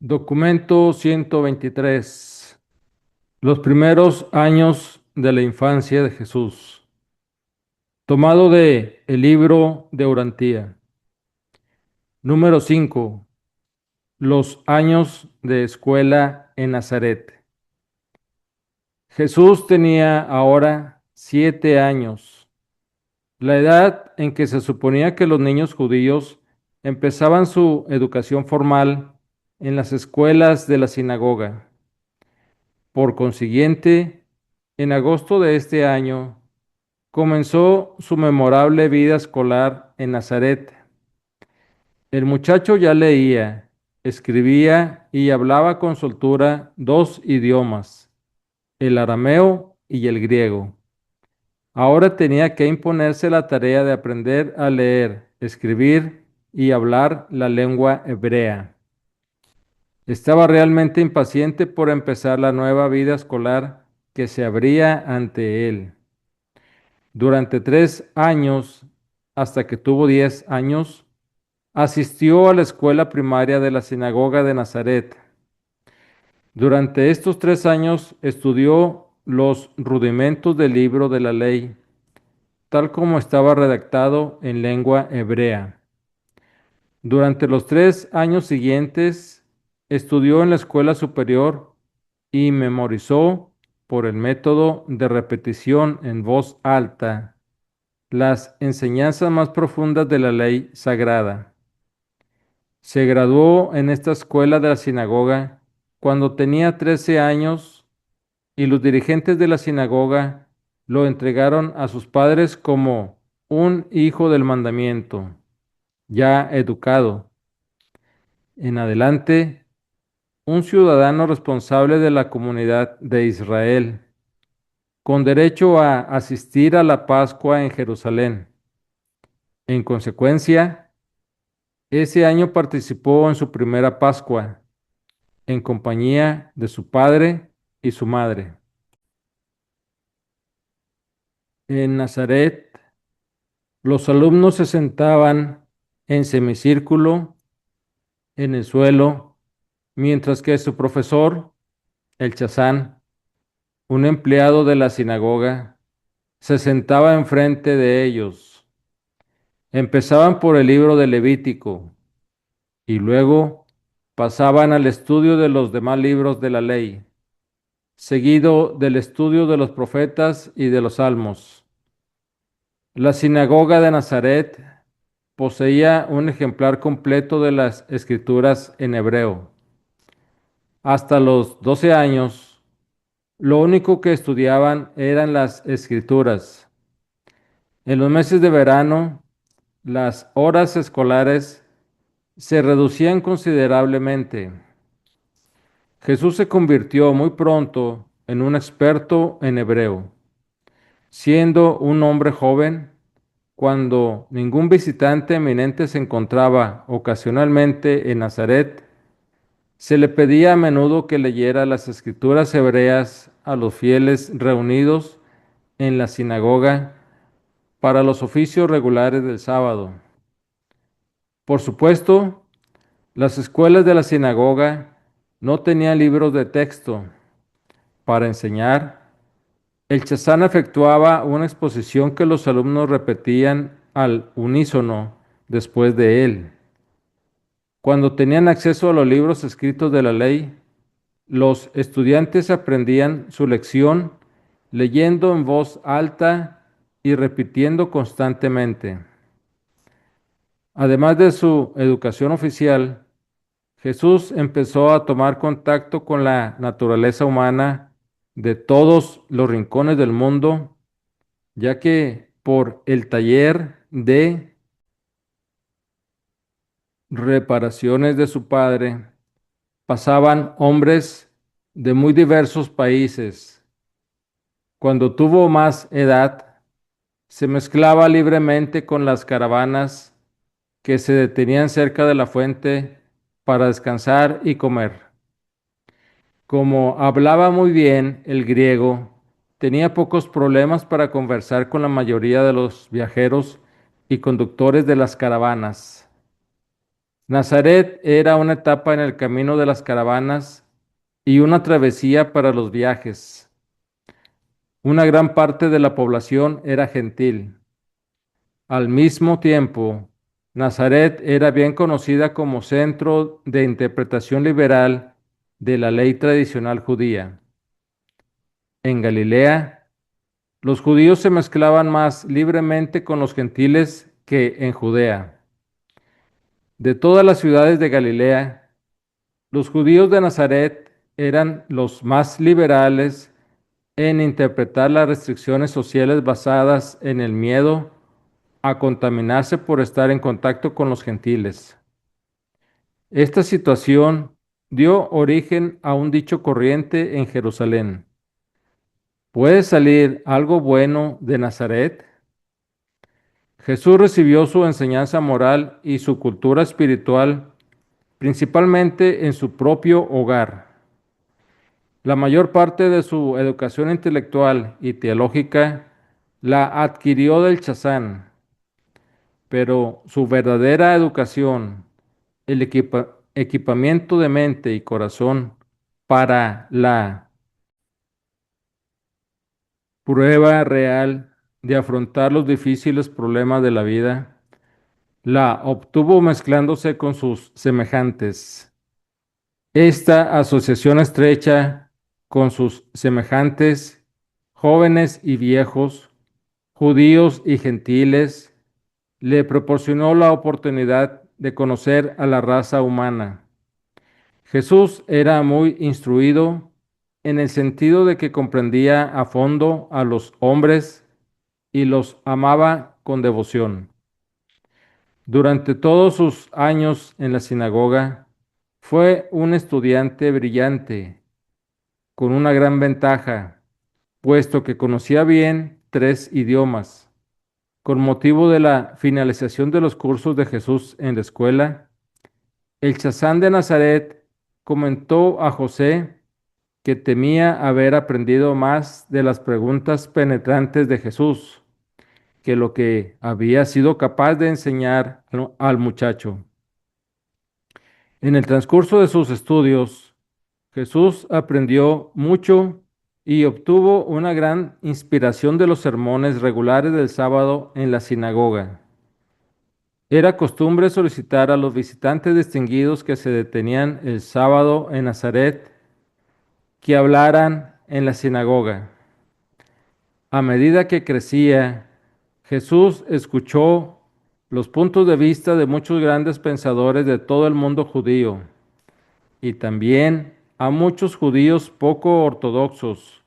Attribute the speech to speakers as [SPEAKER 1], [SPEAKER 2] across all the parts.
[SPEAKER 1] Documento 123. Los primeros años de la infancia de Jesús. Tomado de el libro de Orantía. Número 5. Los años de escuela en Nazaret. Jesús tenía ahora 7 años, la edad en que se suponía que los niños judíos empezaban su educación formal en las escuelas de la sinagoga. Por consiguiente, en agosto de este año, comenzó su memorable vida escolar en Nazaret. El muchacho ya leía, escribía y hablaba con soltura dos idiomas, el arameo y el griego. Ahora tenía que imponerse la tarea de aprender a leer, escribir y hablar la lengua hebrea. Estaba realmente impaciente por empezar la nueva vida escolar que se abría ante él. Durante 3 años, hasta que tuvo 10 años, asistió a la escuela primaria de la sinagoga de Nazaret. Durante estos 3 años estudió los rudimentos del libro de la ley, tal como estaba redactado en lengua hebrea. Durante los 3 años siguientes, estudió en la escuela superior y memorizó, por el método de repetición en voz alta, las enseñanzas más profundas de la ley sagrada. Se graduó en esta escuela de la sinagoga cuando tenía 13 años y los dirigentes de la sinagoga lo entregaron a sus padres como un hijo del mandamiento, ya educado. En adelante, un ciudadano responsable de la comunidad de Israel, con derecho a asistir a la Pascua en Jerusalén. En consecuencia, ese año participó en su primera Pascua, en compañía de su padre y su madre. En Nazaret, los alumnos se sentaban en semicírculo en el suelo, mientras que su profesor, el chazán, un empleado de la sinagoga, se sentaba enfrente de ellos. Empezaban por el libro de Levítico y luego pasaban al estudio de los demás libros de la ley, seguido del estudio de los profetas y de los salmos. La sinagoga de Nazaret poseía un ejemplar completo de las escrituras en hebreo. Hasta los 12 años, lo único que estudiaban eran las escrituras. En los meses de verano, las horas escolares se reducían considerablemente. Jesús se convirtió muy pronto en un experto en hebreo. Siendo un hombre joven, cuando ningún visitante eminente se encontraba ocasionalmente en Nazaret, se le pedía a menudo que leyera las escrituras hebreas a los fieles reunidos en la sinagoga para los oficios regulares del sábado. Por supuesto, las escuelas de la sinagoga no tenían libros de texto para enseñar. El chazán efectuaba una exposición que los alumnos repetían al unísono después de él. Cuando tenían acceso a los libros escritos de la ley, los estudiantes aprendían su lección leyendo en voz alta y repitiendo constantemente. Además de su educación oficial, Jesús empezó a tomar contacto con la naturaleza humana de todos los rincones del mundo, ya que por el taller de reparaciones de su padre pasaban hombres de muy diversos países. Cuando tuvo más edad, se mezclaba libremente con las caravanas que se detenían cerca de la fuente para descansar y comer. Como hablaba muy bien el griego, tenía pocos problemas para conversar con la mayoría de los viajeros y conductores de las caravanas. Nazaret era una etapa en el camino de las caravanas y una travesía para los viajes. Una gran parte de la población era gentil. Al mismo tiempo, Nazaret era bien conocida como centro de interpretación liberal de la ley tradicional judía. En Galilea, los judíos se mezclaban más libremente con los gentiles que en Judea. De todas las ciudades de Galilea, los judíos de Nazaret eran los más liberales en interpretar las restricciones sociales basadas en el miedo a contaminarse por estar en contacto con los gentiles. Esta situación dio origen a un dicho corriente en Jerusalén. ¿Puede salir algo bueno de Nazaret? Jesús recibió su enseñanza moral y su cultura espiritual principalmente en su propio hogar. La mayor parte de su educación intelectual y teológica la adquirió del Chazán, pero su verdadera educación, el equipamiento de mente y corazón para la prueba real de afrontar los difíciles problemas de la vida, la obtuvo mezclándose con sus semejantes. Esta asociación estrecha con sus semejantes, jóvenes y viejos, judíos y gentiles, le proporcionó la oportunidad de conocer a la raza humana. Jesús era muy instruido en el sentido de que comprendía a fondo a los hombres y los amaba con devoción. Durante todos sus años en la sinagoga, fue un estudiante brillante, con una gran ventaja, puesto que conocía bien 3 idiomas. Con motivo de la finalización de los cursos de Jesús en la escuela, el Chazán de Nazaret comentó a José que temía haber aprendido más de las preguntas penetrantes de Jesús que lo que había sido capaz de enseñar al muchacho. En el transcurso de sus estudios, Jesús aprendió mucho y obtuvo una gran inspiración de los sermones regulares del sábado en la sinagoga. Era costumbre solicitar a los visitantes distinguidos que se detenían el sábado en Nazaret que hablaran en la sinagoga. A medida que crecía, Jesús escuchó los puntos de vista de muchos grandes pensadores de todo el mundo judío y también a muchos judíos poco ortodoxos,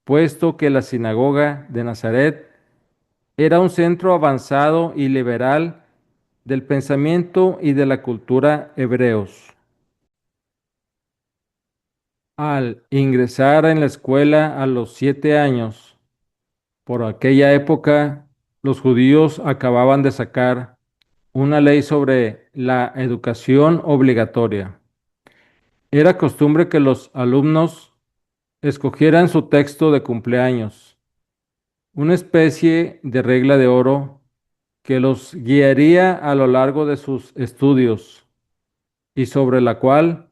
[SPEAKER 1] puesto que la sinagoga de Nazaret era un centro avanzado y liberal del pensamiento y de la cultura hebreos. Al ingresar en la escuela a los 7 años, por aquella época, los judíos acababan de sacar una ley sobre la educación obligatoria. Era costumbre que los alumnos escogieran su texto de cumpleaños, una especie de regla de oro que los guiaría a lo largo de sus estudios y sobre la cual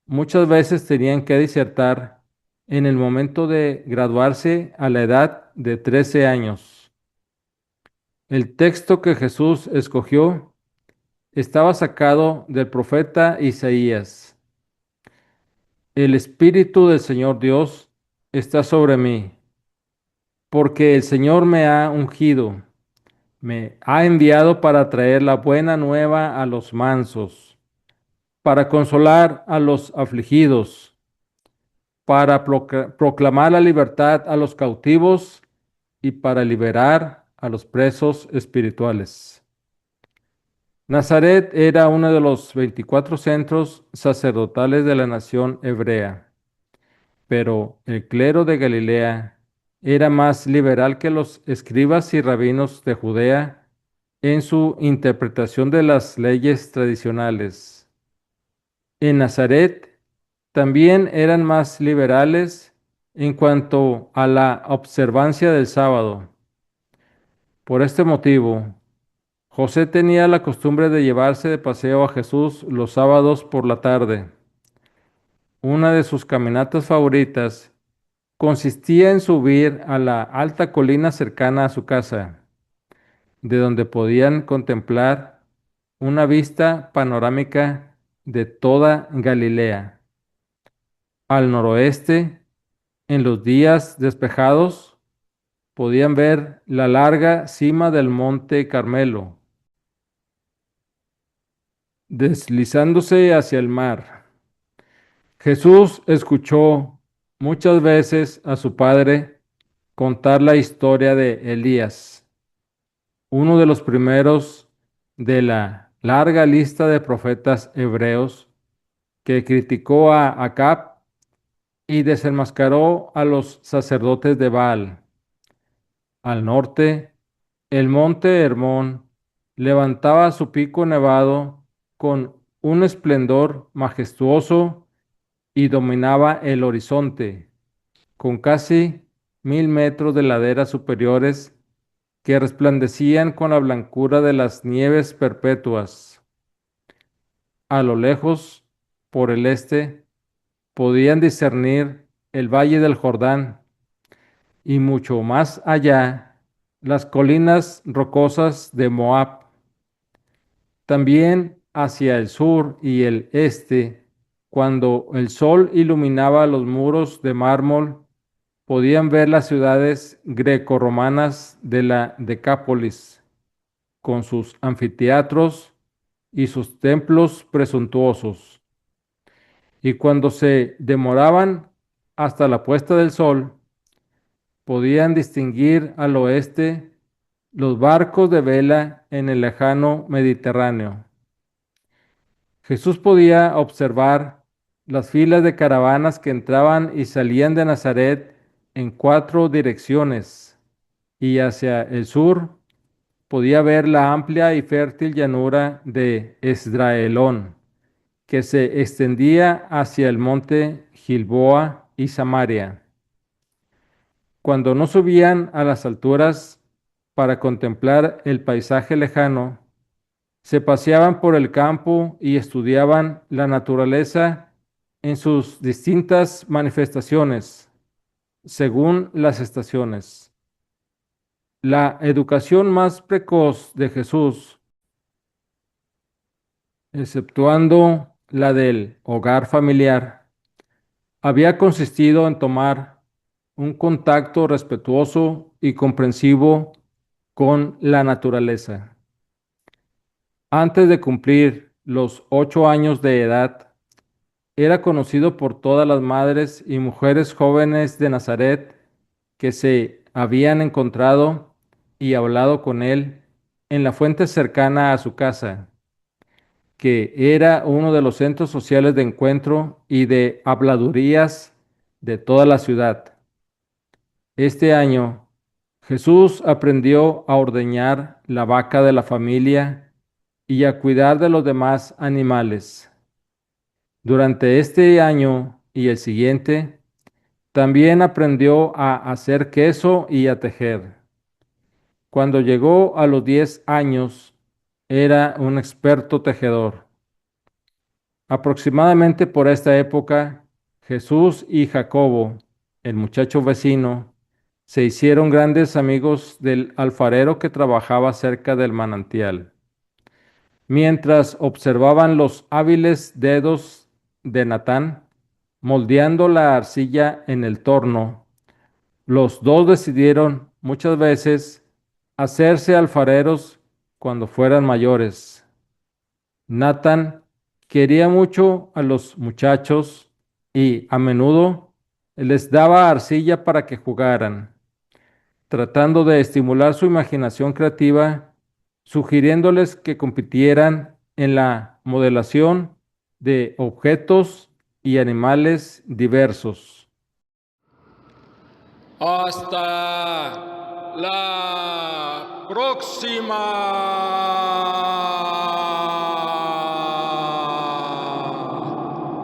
[SPEAKER 1] muchas veces tenían que disertar en el momento de graduarse a la edad de 13 años. El texto que Jesús escogió estaba sacado del profeta Isaías. El Espíritu del Señor Dios está sobre mí, porque el Señor me ha ungido, me ha enviado para traer la buena nueva a los mansos, para consolar a los afligidos, para proclamar la libertad a los cautivos y para liberar a los presos espirituales. Nazaret era uno de los 24 centros sacerdotales de la nación hebrea, pero el clero de Galilea era más liberal que los escribas y rabinos de Judea en su interpretación de las leyes tradicionales. En Nazaret también eran más liberales en cuanto a la observancia del sábado. Por este motivo, José tenía la costumbre de llevarse de paseo a Jesús los sábados por la tarde. Una de sus caminatas favoritas consistía en subir a la alta colina cercana a su casa, de donde podían contemplar una vista panorámica de toda Galilea. Al noroeste, en los días despejados, podían ver la larga cima del monte Carmelo, deslizándose hacia el mar. Jesús escuchó muchas veces a su padre contar la historia de Elías, uno de los primeros de la larga lista de profetas hebreos que criticó a Acab y desenmascaró a los sacerdotes de Baal. Al norte, el monte Hermón levantaba su pico nevado con un esplendor majestuoso y dominaba el horizonte, con casi 1000 metros de laderas superiores que resplandecían con la blancura de las nieves perpetuas. A lo lejos, por el este, podían discernir el valle del Jordán y mucho más allá las colinas rocosas de Moab. También hacia el sur y el este, cuando el sol iluminaba los muros de mármol, podían ver las ciudades grecorromanas de la Decápolis, con sus anfiteatros y sus templos presuntuosos. Y cuando se demoraban hasta la puesta del sol, podían distinguir al oeste los barcos de vela en el lejano Mediterráneo. Jesús podía observar las filas de caravanas que entraban y salían de Nazaret en 4 direcciones, y hacia el sur podía ver la amplia y fértil llanura de Esdraelón, que se extendía hacia el monte Gilboa y Samaria. Cuando no subían a las alturas para contemplar el paisaje lejano, se paseaban por el campo y estudiaban la naturaleza en sus distintas manifestaciones, según las estaciones. La educación más precoz de Jesús, exceptuando la del hogar familiar, había consistido en tomar un contacto respetuoso y comprensivo con la naturaleza. Antes de cumplir los 8 años de edad, era conocido por todas las madres y mujeres jóvenes de Nazaret que se habían encontrado y hablado con él en la fuente cercana a su casa, que era uno de los centros sociales de encuentro y de habladurías de toda la ciudad. Este año, Jesús aprendió a ordeñar la vaca de la familia y a cuidar de los demás animales. Durante este año y el siguiente, también aprendió a hacer queso y a tejer. Cuando llegó a los 10 años, era un experto tejedor. Aproximadamente por esta época, Jesús y Jacobo, el muchacho vecino, se hicieron grandes amigos del alfarero que trabajaba cerca del manantial. Mientras observaban los hábiles dedos de Natán moldeando la arcilla en el torno, los dos decidieron muchas veces hacerse alfareros cuando fueran mayores. Natán quería mucho a los muchachos y a menudo les daba arcilla para que jugaran, tratando de estimular su imaginación creativa, sugiriéndoles que compitieran en la modelación de objetos y animales diversos.
[SPEAKER 2] Hasta la próxima.